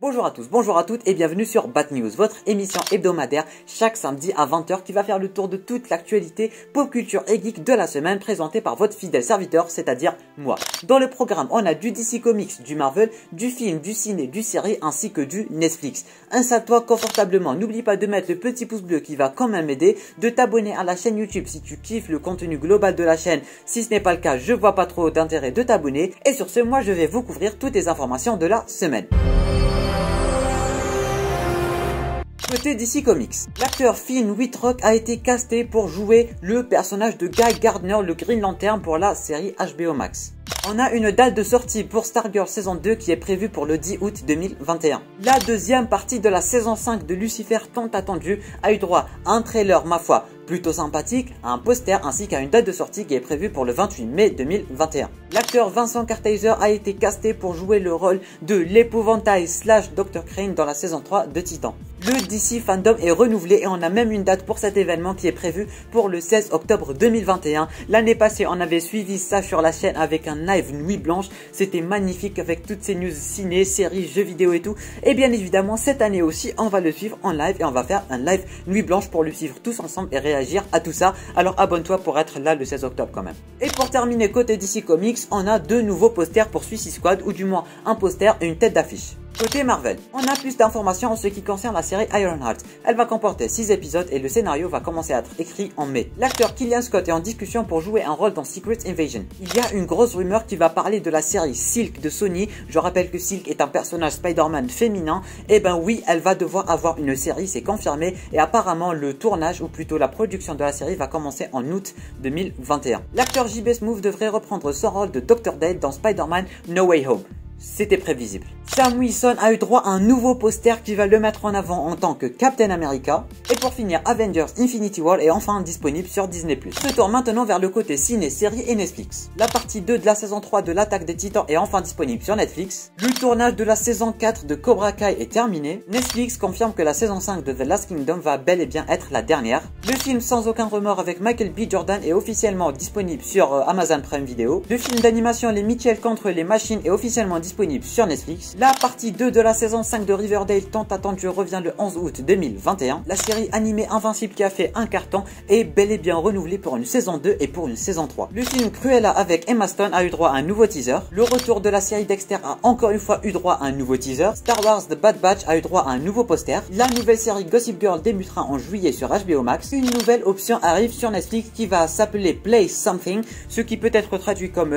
Bonjour à tous, bonjour à toutes et bienvenue sur Bat News, votre émission hebdomadaire chaque samedi à 20 h qui va faire le tour de toute l'actualité pop culture et geek de la semaine présentée par votre fidèle serviteur, c'est-à-dire moi. Dans le programme, on a du DC Comics, du Marvel, du film, du ciné, du série ainsi que du Netflix. Installe-toi confortablement, n'oublie pas de mettre le petit pouce bleu qui va quand même aider, de t'abonner à la chaîne YouTube si tu kiffes le contenu global de la chaîne. Si ce n'est pas le cas, je vois pas trop d'intérêt de t'abonner. Et sur ce, moi je vais vous couvrir toutes les informations de la semaine. Côté DC Comics, l'acteur Finn Wittrock a été casté pour jouer le personnage de Guy Gardner, le Green Lantern pour la série HBO Max. On a une date de sortie pour Stargirl saison 2 qui est prévue pour le 10 août 2021. La deuxième partie de la saison 5 de Lucifer tant attendue a eu droit à un trailer, ma foi, plutôt sympathique, à un poster ainsi qu'à une date de sortie qui est prévue pour le 28 mai 2021. L'acteur Vincent Kartheiser a été casté pour jouer le rôle de l'épouvantail slash Dr. Crane dans la saison 3 de Titan. Le DC Fandom est renouvelé et on a même une date pour cet événement qui est prévu pour le 16 octobre 2021. L'année passée, on avait suivi ça sur la chaîne avec un live nuit blanche. C'était magnifique avec toutes ces news ciné, séries, jeux vidéo et tout. Et bien évidemment, cette année aussi, on va le suivre en live et on va faire un live nuit blanche pour le suivre tous ensemble et réagir à tout ça. Alors abonne-toi pour être là le 16 octobre quand même. Et pour terminer côté DC Comics, on a deux nouveaux posters pour Suicide Squad ou du moins un poster et une tête d'affiche. Côté Marvel, on a plus d'informations en ce qui concerne la série Ironheart. Elle va comporter 6 épisodes et le scénario va commencer à être écrit en mai. L'acteur Killian Scott est en discussion pour jouer un rôle dans Secret Invasion. Il y a une grosse rumeur qui va parler de la série Silk de Sony. Je rappelle que Silk est un personnage Spider-Man féminin. Et ben oui, elle va devoir avoir une série, c'est confirmé. Et apparemment, le tournage, ou plutôt la production de la série, va commencer en août 2021. L'acteur J.B. Smoove devrait reprendre son rôle de Dr. Date dans Spider-Man No Way Home. C'était prévisible. Sam Wilson a eu droit à un nouveau poster qui va le mettre en avant en tant que Captain America. Et pour finir, Avengers Infinity War est enfin disponible sur Disney+. Se tourne maintenant vers le côté ciné, série et Netflix. La partie 2 de la saison 3 de l'Attaque des Titans est enfin disponible sur Netflix. Le tournage de la saison 4 de Cobra Kai est terminé. Netflix confirme que la saison 5 de The Last Kingdom va bel et bien être la dernière. Le film Sans aucun remords avec Michael B. Jordan est officiellement disponible sur Amazon Prime Video. Le film d'animation Les Mitchell contre les machines est officiellement disponible sur Netflix. La partie 2 de la saison 5 de Riverdale tant attendue revient le 11 août 2021. La série animée Invincible qui a fait un carton est bel et bien renouvelée pour une saison 2 et pour une saison 3. Le film Cruella avec Emma Stone a eu droit à un nouveau teaser. Le retour de la série Dexter a encore une fois eu droit à un nouveau teaser. Star Wars The Bad Batch a eu droit à un nouveau poster. La nouvelle série Gossip Girl débutera en juillet sur HBO Max. Une nouvelle option arrive sur Netflix qui va s'appeler Play Something, ce qui peut être traduit comme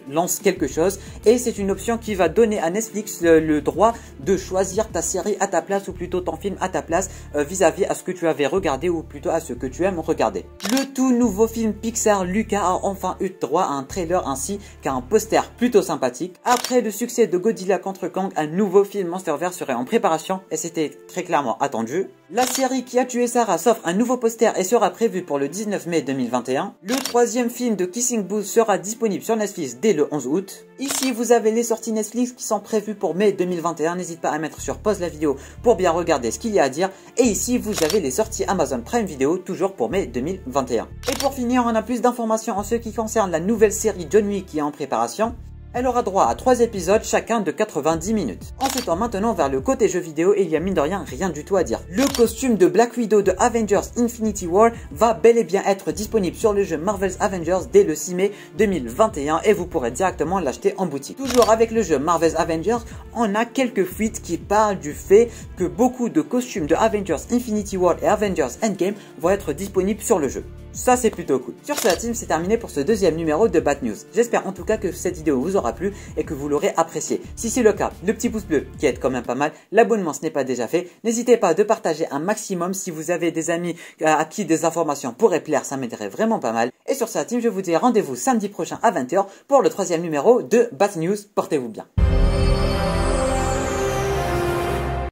lance quelque chose, et c'est une option qui va donner à Netflix le droit de choisir ta série à ta place ou plutôt ton film à ta place vis-à-vis à ce que tu avais regardé ou plutôt à ce que tu aimes regarder. Le tout nouveau film Pixar Luca a enfin eu droit à un trailer ainsi qu'à un poster plutôt sympathique. Après le succès de Godzilla contre Kong, un nouveau film Monsterverse serait en préparation et c'était très clairement attendu. La série Qui a tué Sarah s'offre un nouveau poster et sera prévu pour le 19 mai 2021. Le troisième film de Kissing Booth sera disponible sur Netflix dès le 11 août. Ici vous avez les sorties Netflix qui sont prévues pour mai 2021. N'hésite pas à mettre sur pause la vidéo pour bien regarder ce qu'il y a à dire. Et ici vous avez les sorties Amazon Prime Video toujours pour mai 2021. Et pour finir, on a plus d'informations en ce qui concerne la nouvelle série John Wick qui est en préparation. Elle aura droit à 3 épisodes chacun de 90 minutes. En se tournant maintenant vers le côté jeux vidéo et il y a mine de rien du tout à dire. Le costume de Black Widow de Avengers Infinity War va bel et bien être disponible sur le jeu Marvel's Avengers dès le 6 mai 2021 et vous pourrez directement l'acheter en boutique. Toujours avec le jeu Marvel's Avengers, on a quelques fuites qui parlent du fait que beaucoup de costumes de Avengers Infinity War et Avengers Endgame vont être disponibles sur le jeu. Ça c'est plutôt cool. Sur ce la team, c'est terminé pour ce deuxième numéro de Bat News. J'espère en tout cas que cette vidéo vous aura plu et que vous l'aurez apprécié. Si c'est le cas, le petit pouce bleu qui aide quand même pas mal, l'abonnement ce n'est pas déjà fait. N'hésitez pas à partager un maximum si vous avez des amis à qui des informations pourraient plaire, ça m'aiderait vraiment pas mal. Et sur ce la team, je vous dis rendez-vous samedi prochain à 20 h pour le troisième numéro de Bat News. Portez-vous bien.